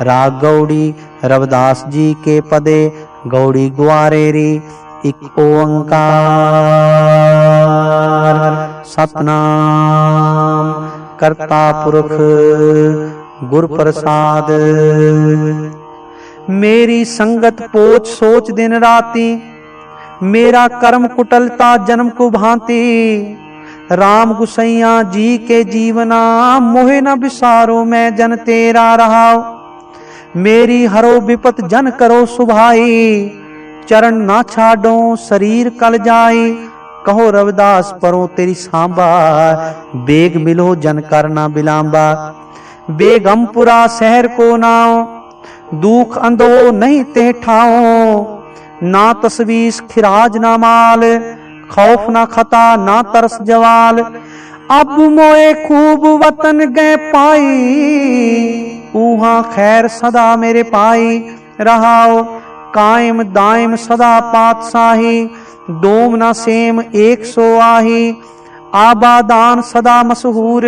राग गौड़ी रविदास जी के पदे, गौड़ी ग्वारे री एक ओंकार। सतनाम करता पुरख गुर प्रसाद। मेरी संगत पोच सोच दिन राती, मेरा कर्म कुटलता जन्म को भांति। राम गुसैया जी के जीवना, मोहे न बिसारो मैं जन तेरा रहाओ। मेरी हरो विपत जन करो सुभाई, चरण ना छाडो शरीर कल जाई। कहो रविदास परो तेरी सांबा, बेग मिलो जन करना बिलांबा। बेगमपुरा शहर को नाओ, दुख अंधो नहीं ते ठाओ। ना तस्वीस खिराज ना माल, खौफ ना खता ना तरस जवाल। अब मोए खूब वतन गए पाई, ऊहा खैर सदा मेरे पाई। रहाओ कायम दायम सदा पातशाही, डोम ना सेम 100 आही। आबादान सदा मशहूर,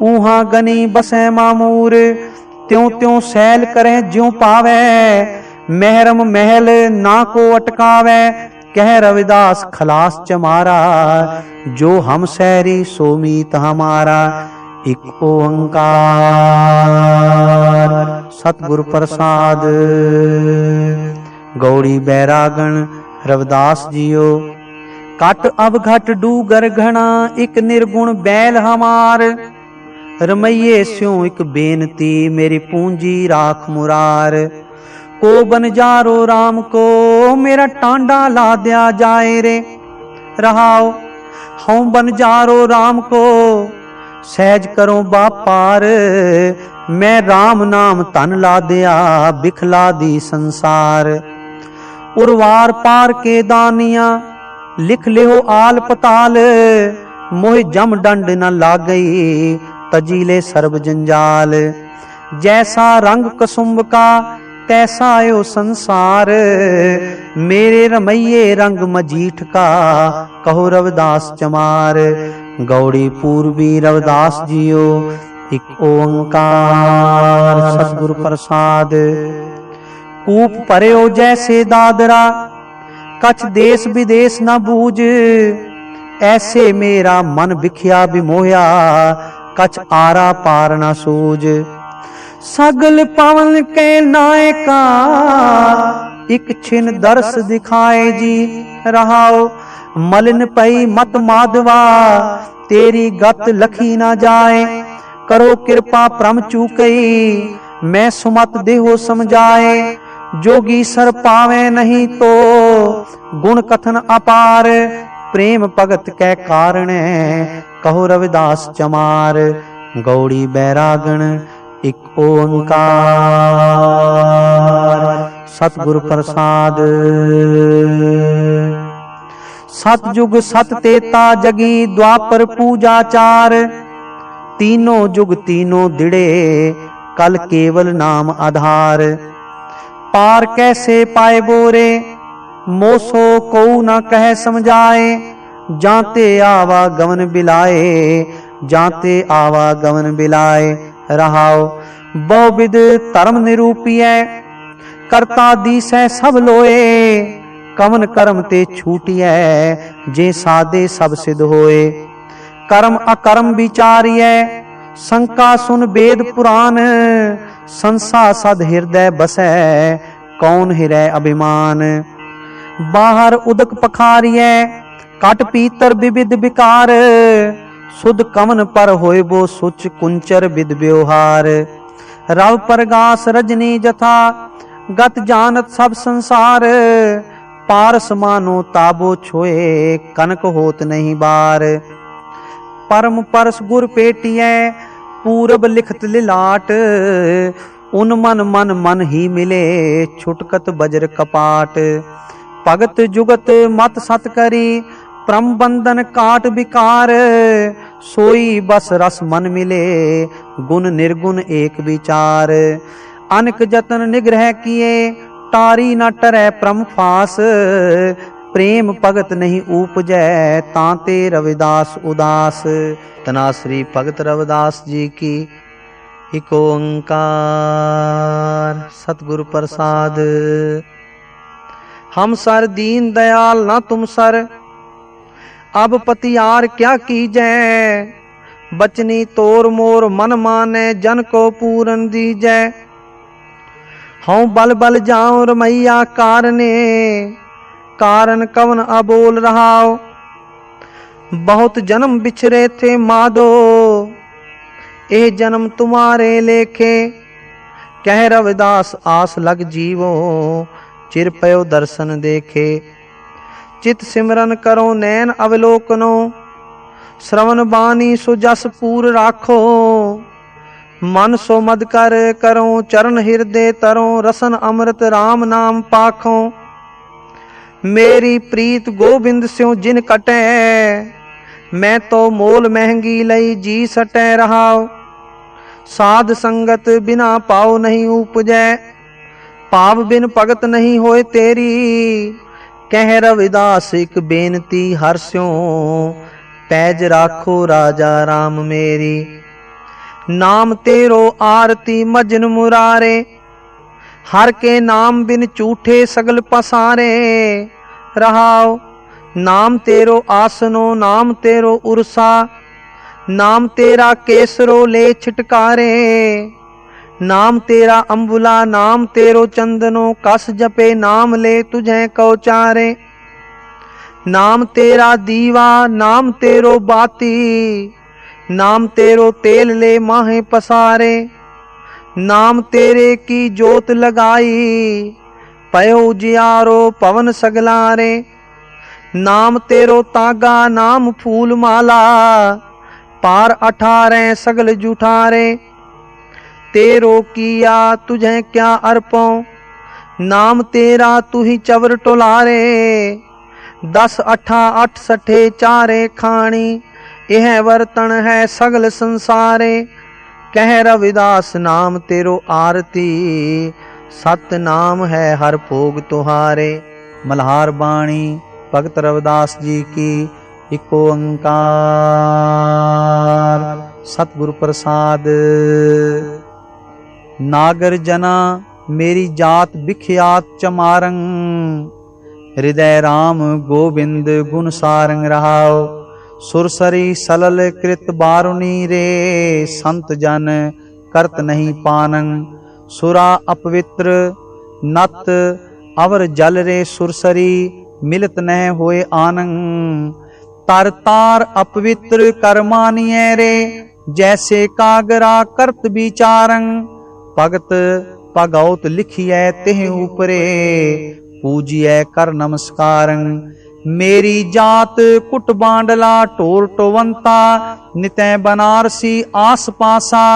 ऊहा गनी बसे मामूर। त्यों त्यों सैल करें ज्यों पावे, महरम महल ना को अटकावे। कह रविदास खलास चमारा, जो हम सैरी सोमीत हमारा। एक ओंकार सतगुरु प्रसाद। गौड़ी बैरागण रविदास जियो, कट अब घट डूगर घना, एक निर्गुण बैल हमार। रमैये स्यों एक बेनती, मेरी पूंजी राख मुरार। को बनजारो राम को, मेरा टांडा ला दिया जाए रे। रहाओ हम बनजारो राम को, सहज करो बापार। मैं राम नाम तन ला दिया, बिखला दी संसार। उर्वार पार के दानिया, लिख लिहो आल पताल। मोह जम डंड न लाग गई, तजीले सर्व जंजाल। जैसा रंग कसुम्ब का, तैसा यो संसार। मेरे रमैये रंग मजीठ का, कहो रविदास चमार। गौड़ी पूर्वी रविदास जियो, एक ओंकार सतगुरु प्रसाद। कूप परयो जैसे दादरा, कछ देश विदेश न बूझ। ऐसे मेरा मन बिखिया बिमोया, कछ आरा पार न सूझ। सगल पवन के नायका, एक छिन दर्श दिखाए जी। रहाओ मलिन पई मत माधवा, तेरी गत लखी ना जाए। करो कृपा प्रम चूकई, मैं सुमत देहो समझाए। जोगी सर पावे नहीं तो, गुण कथन अपार। प्रेम भगत कै कारण, कहो रविदास चमार। गौड़ी बैरागण एक ओंकार सतगुरु प्रसाद। सतयुग सत तेता जगी, द्वापर पूजा चार। तीनों जुग तीनों दिड़े, कल केवल नाम आधार। पार कैसे पाए बोरे, मोसो को न कह समझाए। जाते आवागमन बिलाए, जाते आवागमन बिलाए। रहाओ बहुविध धर्म निरूपिय, करता दिसै सब लोए। कवन कर्म ते छूटिय, जे सादे सब सिद्ध होए। कर्म अकर्म विचारिय, शंका सुन वेद पुराण। संसा सद हृदय बसै, कौन हिरै अभिमान। बाहर उदक पखारिय, कट पीतर विविध विकार। सुध कमन पर होय बो सुच, कुंचर विद व्यवहार। रव परगास रजनी जथा, गत जानत सब संसार। पारस मानो ताबो छोए, कनक होत नहीं बार। परम परस गुर पेटिय, पूरब लिखत लिलाट। उन मन मन मन ही मिले, छुटकत बज्र कपाट। भगत जुगत मत सत करी, परम बंधन काट विकार। सोई बस रस मन मिले, गुण निर्गुण एक विचार। अनक जतन निग्रह किए, टारी न टरै परम फास। प्रेम भगत नहीं उपजै, तांते रविदास उदास। तना श्री भगत रविदास जी की इक ओंकार सतगुरु प्रसाद। हम सर दीन दयाल ना तुम सर, अब पतियार क्या कीजै। बचनी तोर मोर मन माने, जन को पूरन दीजै। हूँ बल बल जाऊं रमैया कारने, कारण कवन अबोल रहाओ। बहुत जन्म बिछरे थे माधो, ए जन्म तुम्हारे लेखे। कह रविदास आस लग जीवो, चिर पयो दर्शन देखे। चित सिमरन करो नैन अवलोकनो, श्रवण बानी सो जस पूर राखो। मन सो मद कर करो, चरण हृदय तरो। रसन अमृत राम नाम पाखो। मेरी प्रीत गोबिंद स्यों जिन कटे, मैं तो मोल महंगी लई जी सटै रहाओ। साध संगत बिना पाओ नहीं उपजै, पाव बिन भगत नहीं होए तेरी। कह रविदास एक बेनती हर स्यों, पैज राखो राजा राम मेरी। नाम तेरो आरती मजन मुरारे, हर के नाम बिन झूठे सगल पसारे। रहाओ नाम तेरो आसनो, नाम तेरो उर्सा। नाम तेरा केसरो ले छिटकारे। नाम तेरा अम्बुला, नाम तेरो चंदनो। कस जपे नाम ले तुझे कौचारे। नाम तेरा दीवा, नाम तेरो बाती। नाम तेरो तेल ले माहे पसारे। नाम तेरे की जोत लगाई, पयो उजियारो पवन सगलारे। नाम तेरो तागा, नाम फूल माला। पार 18 सगल जुठारे। तेरो किया तुझे क्या अर्पों, नाम तेरा तू ही चवर टोलारे। 10 8 8 सठे चारे खाणी, यह वर्तन है सगल संसारे। कह रविदास नाम तेरो आरती, सत नाम है हर भोग तुहारे। मल्हार बाणी भगत रविदास जी की। इक ओंकार सतगुरु प्रसाद। नागर जना मेरी जात बिख्यात चमारंग, हृदय राम गोविंद गुण सारंग रहाओ। सुरसरी सलल कृत बारुनी रे, संत जन करत नहीं पानंग। सुरा अपवित्र नत अवर जल रे, सुरसरी मिलत नह होए आनंग। तर तार अपवित्र कर्मानिय रे, जैसे कागरा करत विचारंग। भगत भगौत लिखिए तेह ऊपरे, पूजिए कर नमस्कारंग। मेरी जात कुट बांडला टोल टोवंता, नितै बनारसी आस पासा।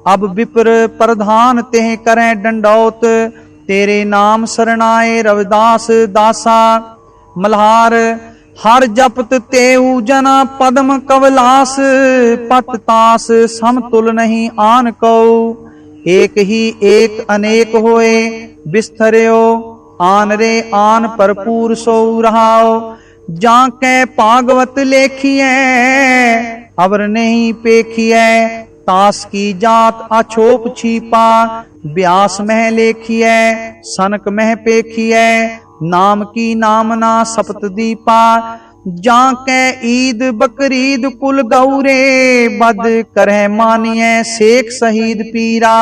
अब विप्र प्रधान तेह करें डंडौत, तेरे नाम सरनाए रविदास दासा। मल्हार हर जपत तेऊ जना, पद्म कवलास। पत तास समतुल नहीं आन को, एक ही एक अनेक होए बिस्तरयो। आन रे आन भरपूर सो रहाओ, जाके भागवत लेखिए अवर नहीं पेखिए। तास की जात अछोप छिपा, व्यास मह लेखिए सनक मह पेखिए। नाम की नामना सपत दीपा, जाके ईद बकरीद कुल गौरे। बद करह मानिए शेख शहीद पीरा,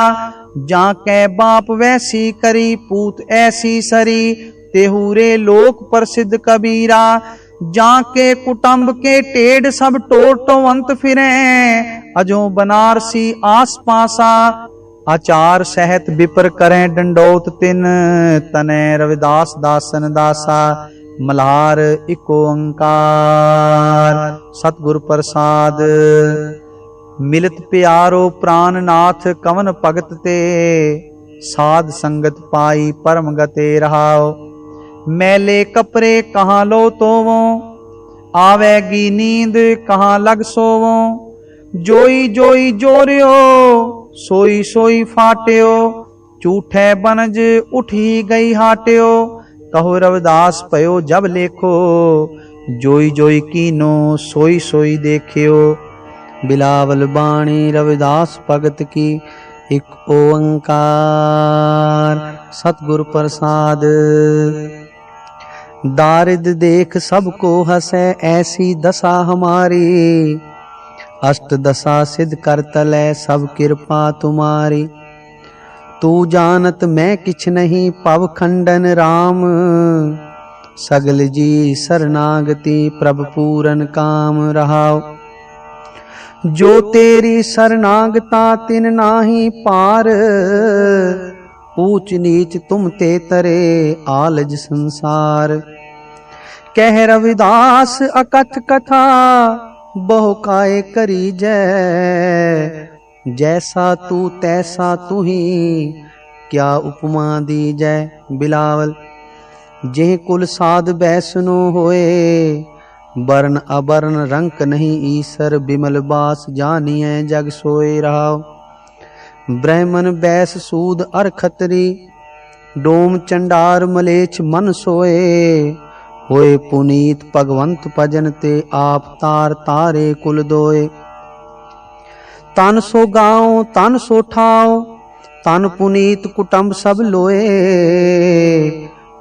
जाके बाप वैसी करी पूत ऐसी सरी। तेहूरे लोक प्रसिद्ध कबीरा, जाके कुटुंब के टेढ़ सब टोटवंत फिरे। अजो बनारसी आस पासा, आचार सहित विपर करें डंडौत तिन। तने रविदास दासन दासा, मल्हार इक ओंकार सतगुर प्रसाद। मिलत प्यारो प्राणनाथ कवन भगत ते, साध संगत पाई परम गते रहाओ। मैले कपरे कहाँ लो तोवो, आवेगी नींद कहाँ लग सोवो। जोई जोई जोरियो, सोई सोई फाट्यो। झूठे बनज उठी गई हाट्यो, कहो रविदास पयो जब लेखो। जोई जोई कीनो, सोई सोई देखियो। बिलावल बाणी रविदास भगत की। एक ओंकार सतगुर प्रसाद। दारिद देख सबको हंसै ऐसी दशा हमारी, अष्ट दशा सिद्ध कर तलै सब कृपा तुम्हारी। तू जानत मैं किछ नहीं पव खंडन राम, सगल जी शरणागति प्रभ पूरन काम रहाओ। जो तेरी शरणागता तिन नाही पार, ऊंच नीच तुम ते तरे आलज संसार। कह रविदास अकथ कथा बहु काय करी जय, जैसा तू तैसा तू ही क्या उपमा दी जय। बिलावल जेह कुल साध बैसनो होए, वर्ण अवर्ण रंक नहीं ईसर बिमल बास जानिए जग सोए रहाओ। ब्राह्मण बैस सूद अर खतरी, डोम चंडार मलेच्छ मन सोए। होए पुनीत भगवंत भजन ते आप तार तारे कुल दोए। तन सो गाओ तन सो ठाओ, तन पुनीत कुटुंब सब लोए।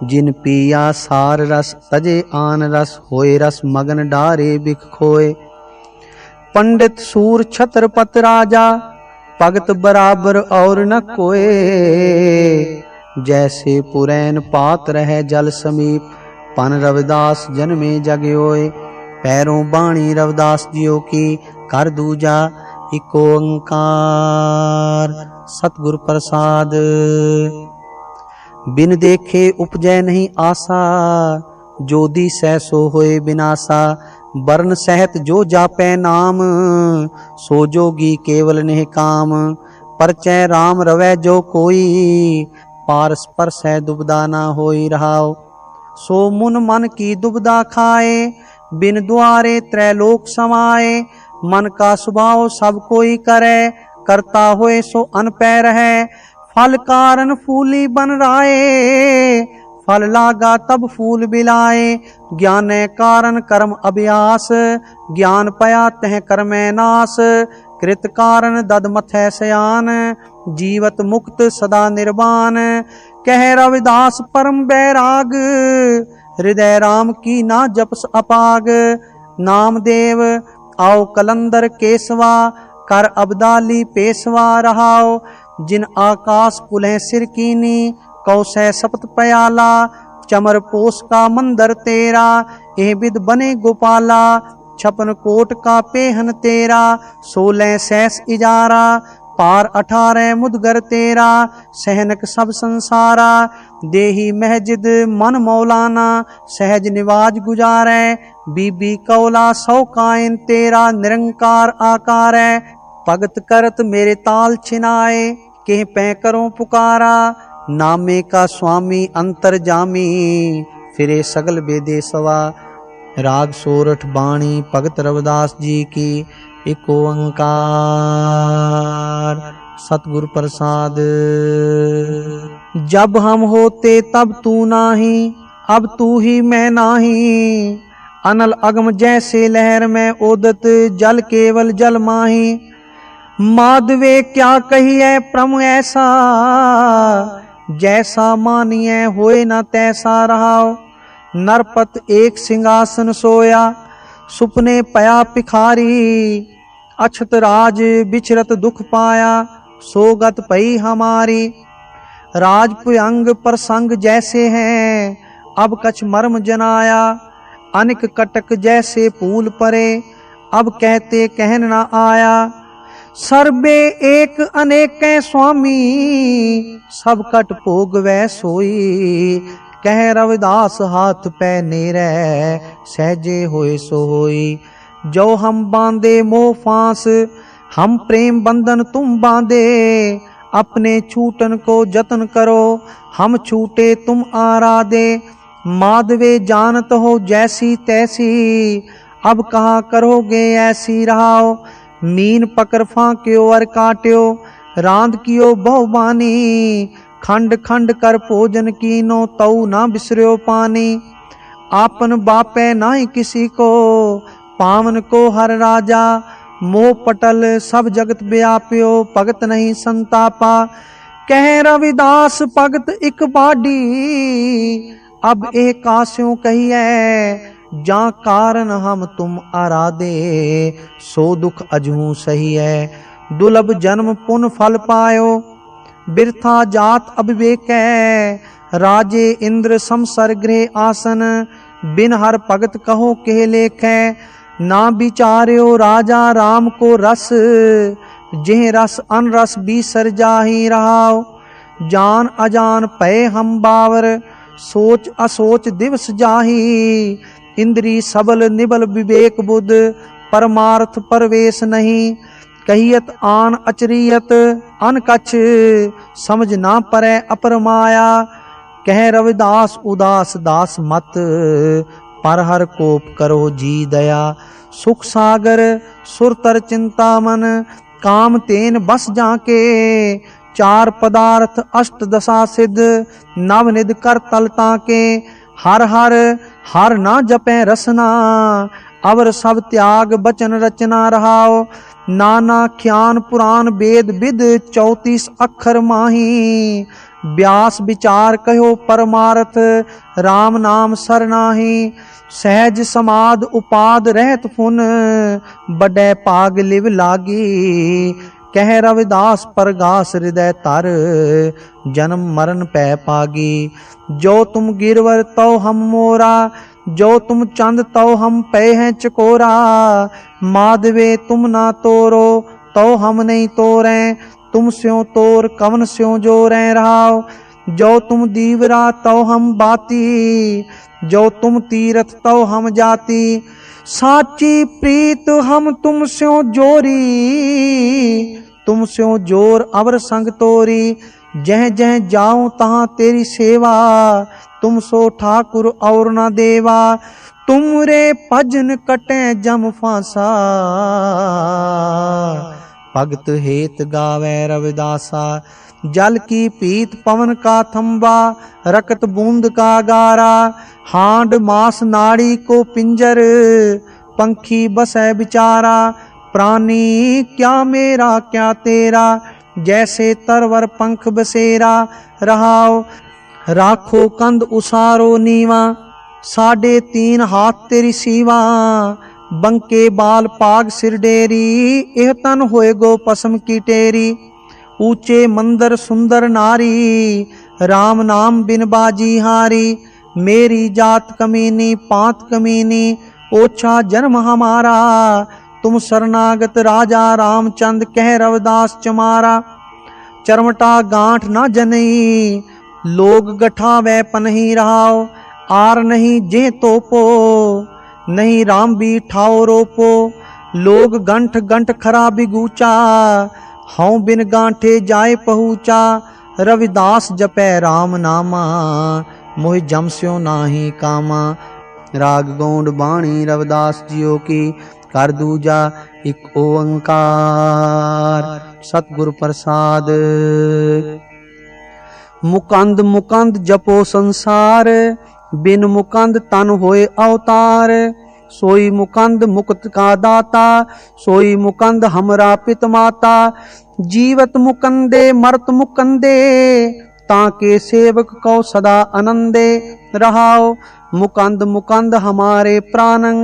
जिन पिया सार रस तजे आन रस, होए रस मगन डारे बिख खोए। पंडित सूर छत्रपत राजा, भगत बराबर और न कोए। जैसे पुरैन पात रहे जल समीप, पन रविदास जन्मे जग ओए। पैरों बाणी रविदास जियो की कर दूजा, एक ओंकार सतगुर प्रसाद। बिन देखे उपजै नहीं आशा, जो दिसै सो होए विनाशा। वर्ण सहत जो जापै नाम, सो जोगी केवल नेह काम। परचै राम रवै जो कोई, पारस परसै दुबदा ना होई रहाओ। सो मुन मन की दुबदा खाए, बिन द्वारे त्रैलोक समाए। मन का स्वभाव सब कोई करे, करता होए सो अनपै रहे। फल कारण फूली बन राए, फल लागा तब फूल बिलाए। ज्ञान कारण कर्म अभ्यास, ज्ञान पया तह कर्मै नाश। कृत कारण दद मथै सयान, जीवत मुक्त सदा निर्वाण। कह रविदास परम बैराग, हृदय राम की ना जपस अपाग। नामदेव आओ कलंदर केसवा, कर अबदाली पेशवा रहाओ। जिन आकाश कुलें सिर कीनी, कौशै सपत पयाला। चमर पोस का मंदर तेरा, एह विद बने गोपाला। छपन कोट का पेहन तेरा, 16 सैस इजारा। पार 18 मुदगर तेरा, सहनक सब संसारा। देही महजिद मन मौलाना, सहज निवाज गुजारै। बीबी कौला 100 कायन तेरा, निरंकार आकार है। भगत करत मेरे ताल छिनाए, केह पै करो पुकारा। नामे का स्वामी अंतर जामी, फिरे सगल बेदे सवा। राग सोरठ बाणी भगत रविदास जी की, एक ओंकार सतगुर प्रसाद। जब हम होते तब तू नाही, अब तू ही मैं नाही। अनल अगम जैसे लहर में ओदत, जल केवल जल माही। माधवे क्या कहिए प्रम ऐसा, जैसा मानिए होए न तैसा रहाओ। नरपत एक सिंहासन सोया, सुपने पया पिखारी। अछत राज बिचरत दुख पाया, सोगत पई हमारी। राजपुयंग प्रसंग जैसे हैं, अब कछ मर्म जनाया। अनिक कटक जैसे फूल परे, अब कहते कहन न आया। सर्बे एक अनेक स्वामी, सब कट भोग वै सोई। कह रविदास हाथ पै नेरै, सहजे होए सो होई। जो हम बांधे मोह फांस, हम प्रेम बंधन तुम बांधे। अपने छूटन को जतन करो, हम छूटे तुम आराधे। माधवे जानत हो जैसी तैसी, अब कहाँ करोगे ऐसी रहाओ। मीन पकर फांक्यो और काट्यो, रांद कियो बहुबानी। खंड खंड कर भोजन कीनो, तऊ ना बिसर्यो पानी। आपन बापे नाही किसी को, पावन को हर राजा। मोह पटल सब जगत व्याप्यो, भगत नहीं संतापा। कह रविदास भगत इक बाडी, अब एक आस्यों कहिए, जा कारण हम तुम आराधे, सो दुख अजहू सही है। दुर्लभ जन्म पुन फल पायो, बिरथा जात अब बेकै। राजे इंद्र समसर गृह आसन, बिन हर भगत कहो के लेखै। ना विचार्यो राजा राम को रस, जेह रस अनरस बीसर जाही रहाओ। जान अजान पए हम बावर, सोच असोच दिवस जाही। इंद्री सबल निबल विवेक बुध, परमार्थ परवेश नहीं। कहियत आन अचरियत अनकछ, समझ ना परै अपर माया। कह रविदास उदास दास मत, पर हर कोप करो जी दया। सुख सागर सुरतर चिंता मन, काम तेन बस जाके। चार पदार्थ अष्ट दशा सिद्ध, नवनिध कर तलता के। हर हर हर ना जपै रसना, अवर सब त्याग बचन रचना रहाओ। नाना ख्यान पुराण वेद विद, 34 अक्षर माही। व्यास विचार कहो परमार्थ, राम नाम सरनाही। सहज समाद उपाद रहत फुन, बड़े पाग लिव लागी। कह रविदास परगास हृदय तर, जन्म मरण पै पागी। जो तुम गिरवर तो हम मोरा, जो तुम चंद तो हम पे हैं चकोरा। माधवे तुम ना तोरो, तो हम नहीं तोरे। तुम स्यों तोर कवन स्यों जो रह रहाओ। जो तुम दीवरा तो हम बाती, जो तुम तीरथ तो हम जाती। साची प्रीत हम तुम स्यों जोरी, तुम स्यों जोर अवर संग तोरी। जह जह जाऊं तहाँ तेरी सेवा, तुम सो ठाकुर और न देवा। तुम रे भजन कटे जम फांसा, भगत हेत गावे रविदासा। जल की पीत पवन का थंबा, रकत बूंद का गारा। हांड मास नाड़ी को पिंजर, पंखी बसै बिचारा। प्राणी क्या मेरा क्या तेरा, जैसे तरवर पंख बसेरा। रहाओ राखो कंद उसारो नीवा, 3.5 हाथ तेरी सीवा। बंके बाल पाग सिर डेरी, एह तन होए गो पसम की टेरी। ऊंचे मंदिर सुंदर नारी, राम नाम बिन बाजी हारी। मेरी जात कमीनी पात कमीनी, ओछा जन्म हमारा। तुम शरणागत राजा रामचंद, कह रविदास चमारा। चरमटा गांठ ना जनई, लोग गठा वै पनही रहाओ। आर नहीं जे तोपो, नहीं राम भी ठाओ रोपो। लोग गंठ गंठ खरा बिगूचा, हऊँ बिन गांठे जाए पहुँचा। रविदास जपै राम नामा, मोहि जम स्यों नाही कामा। राग गौंड बाणी रविदास जियो की, कर दूजा एक ओंकार। सतगुरु प्रसाद। मुकंद मुकंद जपो संसार, बिन मुकंद तन होए अवतार। सोई मुकंद मुक्त का दाता, सोई मुकंद हमरा पित माता। जीवत मुकंदे मरत मुकंदे, ताके सेवक को सदा आनंदे रहाओ। मुकंद मुकंद हमारे प्राणं,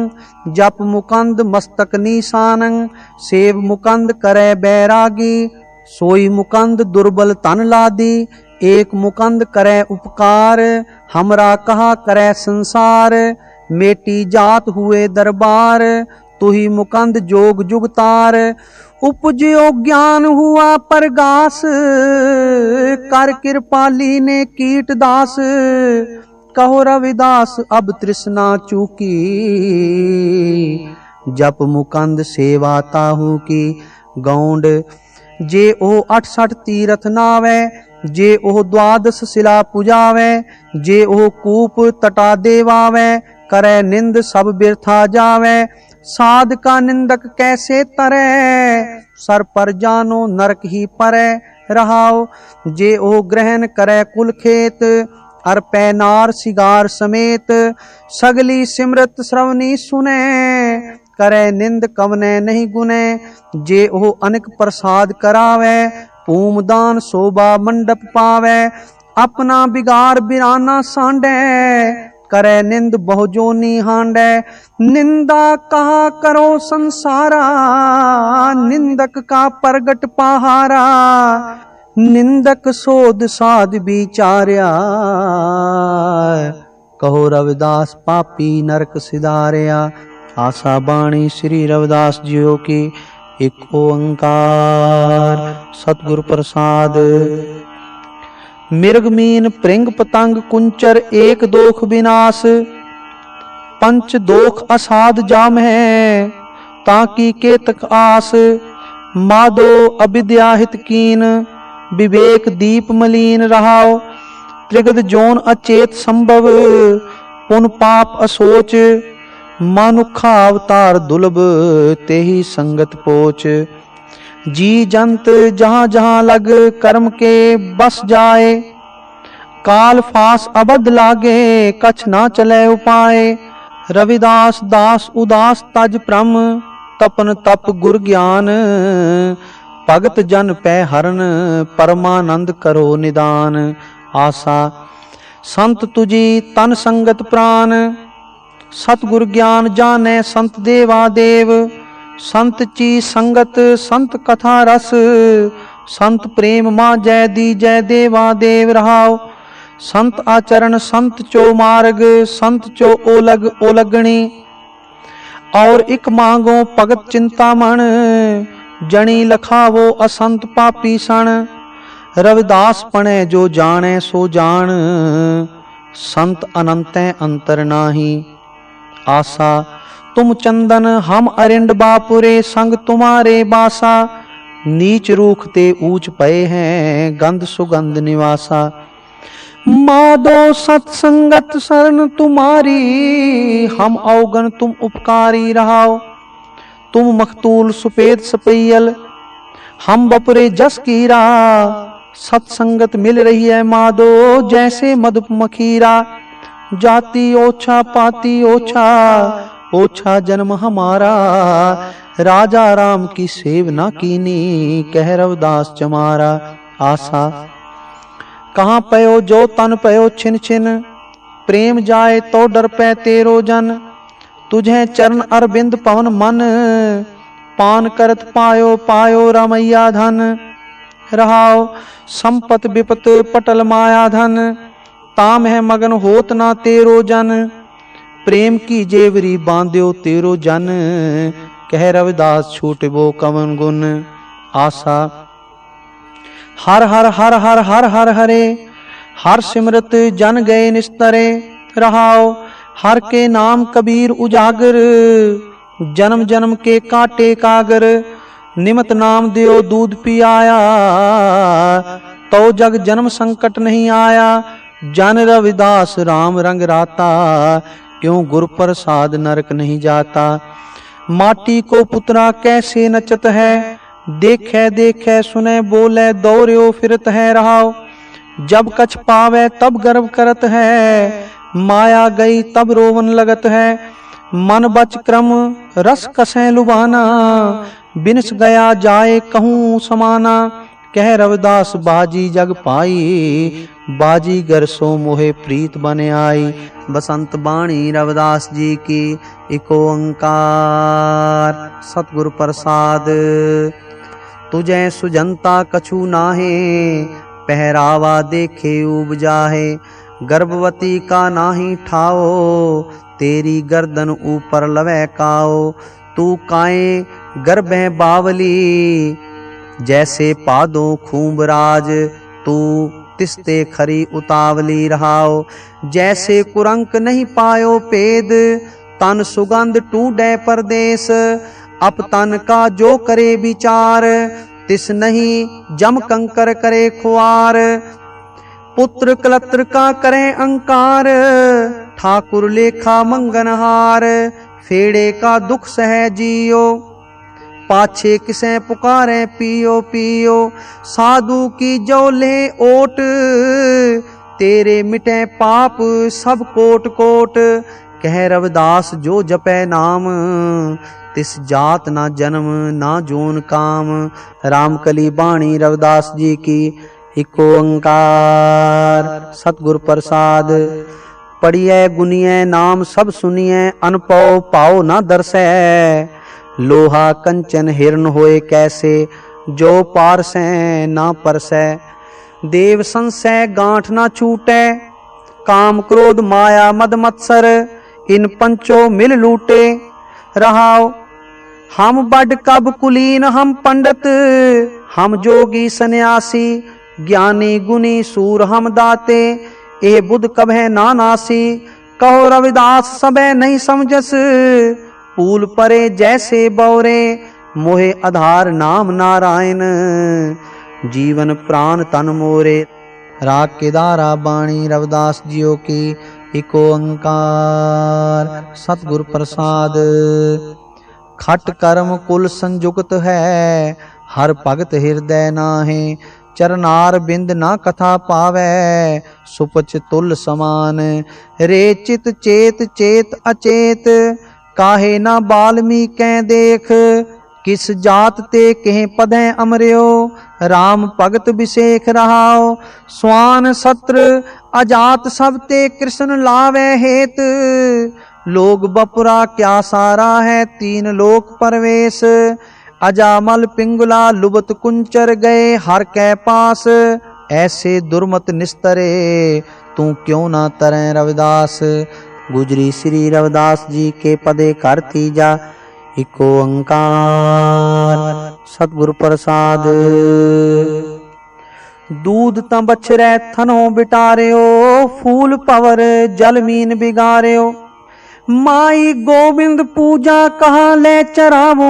जप मुकंद मस्तक निशानं। सेव मुकंद करे बैरागी, सोई मुकंद दुर्बल तन लादी। एक मुकंद करे उपकार, हमरा कहा करे संसार। मेटी जात हुए दरबार, तुही मुकंद जोग जुगतार। उपजो ज्ञान हुआ परगास, कर कृपाली ने कीट दास। कहो रविदास अब तृष्णा चूकी, जप मुकंद सेवा ताहू की। गौंड जे ओ 68 तीरथ नावे, जे ओह 12 शिला पुजावे। जे ओह कूप तटा देवावे, करे निंद सब बिरथा जावे। साध का निंदक कैसे तरे, सर पर जानो नरक ही परे रहाओ। जे ओह ग्रहण करे कुल खेत, अर्पै नार सिगार समेत। सगली सिमरत श्रवणी सुने, करे निंद कवने नहीं गुने, जे ओह अनिक प्रसाद करावे, पूमदान शोभा मंडप पावे, अपना बिगाड़ बिराना सांडे, करे निंद बहुजोनी हांडे, निंदा कहा करो संसारा, निंदक का प्रगट पहारा, निंदक सोध साध विचार्या, कहो रविदास पापी नरक सिधारया। आशा बाणी श्री रविदास जियो की। एक ओंकार सतगुरु प्रसाद। मिर्ग मीन प्रिंग पतंग कुंचर एक दोख विनाश, पंच दोख असाध जाम है ताकि केतक आस, माधो अविद्या हित कीन विवेक दीप मलीन रहाओ, त्रिगद जोन अचेत संभव पुन पाप असोच, मानुखा अवतार दुर्लभ तेहि संगत पोच, जी जंत जहाँ जहाँ लग कर्म के बस जाए, काल फास अबद लागे कछ ना चले उपाय, रविदास दास उदास तज प्रम तपन तप गुर ज्ञान, भगत जन पै हरन परमानंद करो निदान। आशा संत तुझी तन संगत प्राण, सतगुर ज्ञान जाने संत देवा देव, संत ची संगत संत कथा रस, संत प्रेम माँ जय दी जय देवा देव रहाओ, संत आचरण संत चो मार्ग, संत चो ओलग ओलगणी, और एक मांगो भगत चिंतामण, जनी लखावो असंत पापी सण, रविदास पणे जो जाने सो जान, संत अनंत अंतर नाही। आशा तुम चंदन हम अरिंड बापुरे, संग तुम्हारे बासा, नीच रूख ते ऊंच पए हैं गंध सुगंध निवासा, माधो सत्संगत शरण तुम्हारी, हम अवगन तुम उपकारी रहाओ, तुम मखतूल सुपेद सपैयल हम बपुरे जस कीरा, सत्संगत मिल रही है माधो जैसे मधुप मखीरा, जाति ओछा पाती ओछा, ओछा जन्म हमारा, राजा राम की सेव ना कीनी, कह रविदास चमारा। आशा कहाँ पयो जो तन पयो छिन छिन, प्रेम जाए तो डर पे तेरो जन, तुझे चरण अरविंद पवन मन, पान करत पायो पायो रमैया धन, रहाओ संपत विपत पटल माया धन, ताम है मगन होत ना तेरो जन, प्रेम की जेवरी बांध्यो तेरो जन, कह रविदास छूट वो कवन गुण। आशा हर हर हर हर हर हर हरे, हर सिमरत जन गए निस्तरे, रहाओ हर के नाम कबीर उजागर, जन्म जन्म के काटे कागर, निमत नाम दियो दूध पियाया, तो जग जन्म संकट नहीं आया, जन रविदास राम रंग राता, क्यों गुरु प्रसाद नरक नहीं जाता। माटी को पुतरा कैसे नचत है, देखे देखे सुने बोले दौड़ो फिरत है, रहाओ जब कछ पावे तब गर्व करत है, माया गई तब रोवन लगत है, मन बच क्रम रस कसें लुभाना, बिनस गया जाए कहूँ समाना, कह रविदास बाजी जग पाई, बाजी गर सो मोहे प्रीत बने आई। बसंत बाणी रविदास जी की। एक ओंकार सतगुरु प्रसाद। तुझे सुजनता कछु नाहे, पहरावा देखे उपजाहे, गर्भवती का नाही ठाओ, तेरी गर्दन ऊपर लवे काओ, तू काए गर्भे बावली, जैसे पादों खूंबराज, तू तिस्ते खरी उतावली रहाओ, जैसे कुरंक नहीं पायो पेद, तन सुगंध टूडे परदेश, अप तन का जो करे विचार, तिस नहीं जम कंकर करे खुआर, पुत्र कलत्र का करे अंकार, ठाकुर लेखा मंगनहार, फेड़े का दुख सह जियो, पाछे किसे पुकारे पियो पियो, साधु की जो ले ओट, तेरे मिटे पाप सब कोट कोट, कह रविदास जो जपे नाम, तिस जात ना जन्म ना जोन काम। रामकली बाणी रविदास जी की। इको ओंकार सतगुर प्रसाद। पढ़िए गुनिए नाम सब सुनिए, अनपौ पाओ ना दरसै। लोहा कंचन हिरण होए कैसे, जो पारसै ना परसै। देव संशय गांठ ना छूटै, काम क्रोध माया मद मत्सर। इन पंचों मिल लूटे रहाओ। हम बड कब कुलीन हम पंडित, हम जोगी सन्यासी। ज्ञानी गुनी सूर हम दाते, ए बुध कभै ना नासी। कहो रविदास सबे नहीं समझस, पूल परे जैसे बौरे। मोहे आधार नाम नारायण, जीवन प्राण तन मोरे। राग केदारा बाणी रविदास जियो की। इको ओंकार सतगुर प्रसाद। खट कर्म कुल संयुक्त है, हर भगत हृदय नाहे। चरनार बिंद ना कथा पावै, सुपच तुल समान। रे चित चेत चेत अचेत, काहे ना बाल्मीकै देख। किस जात ते कहें पदै अमर्यो, राम भगत बिसेख रहाओ। स्वान सत्र अजात सब ते कृष्ण लावे हेत। लोग बपुरा क्या सारा है, तीन लोक परवेश। अजामल पिंगुला लुबत कुंचर गए हर कै पास। ऐसे दुर्मत निस्तरे, तू क्यों ना तरै रविदास। गुजरी श्री रविदास जी के पदे कर तीजा। इको ओंकार सतगुर प्रसाद। दूध तं बछरै थनों बिटारियो, फूल पवर जल मीन बिगारियो। माई गोविंद पूजा कहा ले चरावो,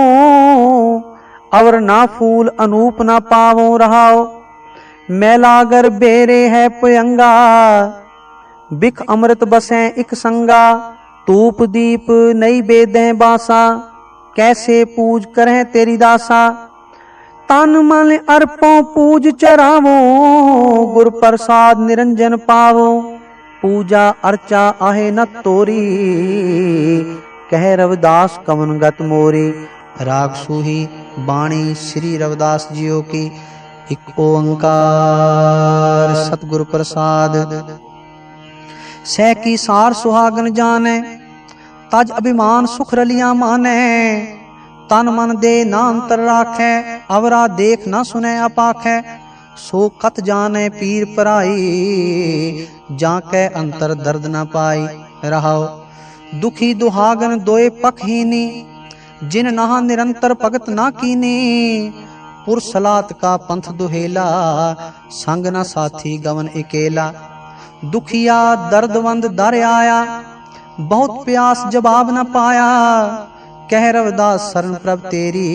अवर ना फूल अनूप ना पावो रहाओ। मैलागर बेरे है पयंगा, बिख अमृत बसें इक संगा। तूप दीप नई बेदें बासा, कैसे पूज करें तेरी दासा। तन मन अर्पों पूज चरावो, गुर प्रसाद निरंजन पावो। पूजा अर्चा आहे न तोरी, कह रविदास कवन गत मोरी। राग सूही बाणी श्री रविदास जियो की। इक ओंकार सतगुर प्रसाद। सह की सार सुहागन जाने, तज अभिमान सुख रलियां माने। तन मन दे ना अंतर राखै, अवरा देख ना सुनै अपाखै। सो कत जाने पीर पराई, जाकै अंतर दर्द न पाई रहाओ। दुखी दुहागन दोए पखहीनी, जिन नहा निरंतर भगत ना कीनी। पुरसलात का पंथ दुहेला, संग न साथी गवन अकेला। दुखिया दर्दवंद दर आया, बहुत प्यास जवाब न पाया। कह रविदास शरण प्रभ तेरी,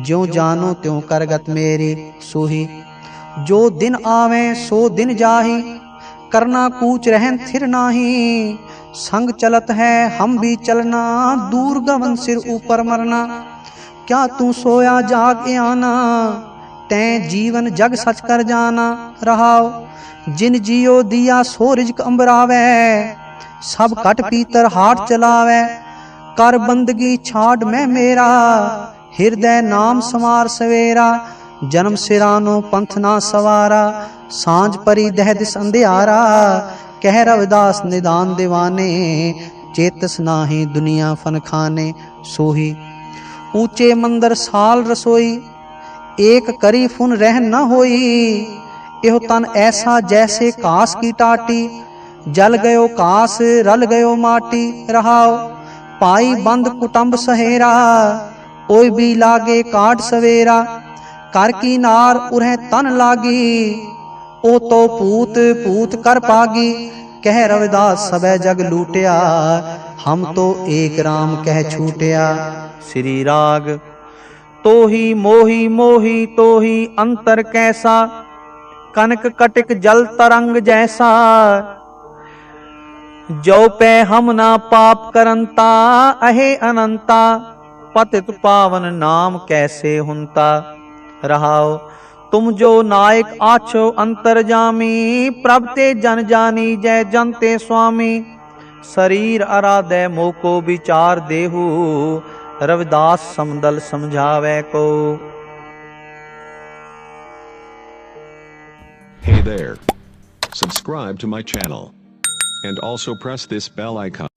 ज्यों जानो त्यों करगत मेरी। सूही जो दिन आवे सो दिन जाही, करना कूच रहन थिर नाही। संग चलत है हम भी चलना, दूर गवन सिर ऊपर मरना। क्या तू सोया जाग आना, तैं जीवन जग सच कर जाना रहाओ। जिन जियो दिया सो रिजक अंबरावे, सब कट पीतर हाट चलावे। कर बंदगी छाड़ मैं मेरा, हृदय नाम समार सवेरा। जन्म सिरानो पंथ ना सवारा, सांझ परी दह दिस अंधियारा। कह रविदास निदान दीवाने, चेतस नाही दुनिया फन खाने। सोही ऊंचे मंदिर साल रसोई, एक करी फुन रहन न होई। एहो तन ऐसा जैसे कास की टाटी, जल गयो कास रल गयो माटी रहाओ। पाई बंद कुटुंब सहेरा, ओय भी लागे काट सवेरा। कर की नार उरह तन लागी, ओ तो पूत पूत कर पागी। कह रविदास सबे जग लूटिया, हम तो एक राम कह छूटिया। श्री राग तो ही मोही मोही तो ही अंतर कैसा। कनक कटिक जल तरंग जैसा, जो पे हम ना पाप करंता। अहे अनंता पतित पावन नाम कैसे हुंता रहाओ। तुम जो नायक आछो अंतरजामी, प्रभ ते जन जानी जय जनते स्वामी। शरीर आराधे मोको विचार देहु, रविदास समदल समझावे को। Hey there. Subscribe to my channel. And also press this bell icon.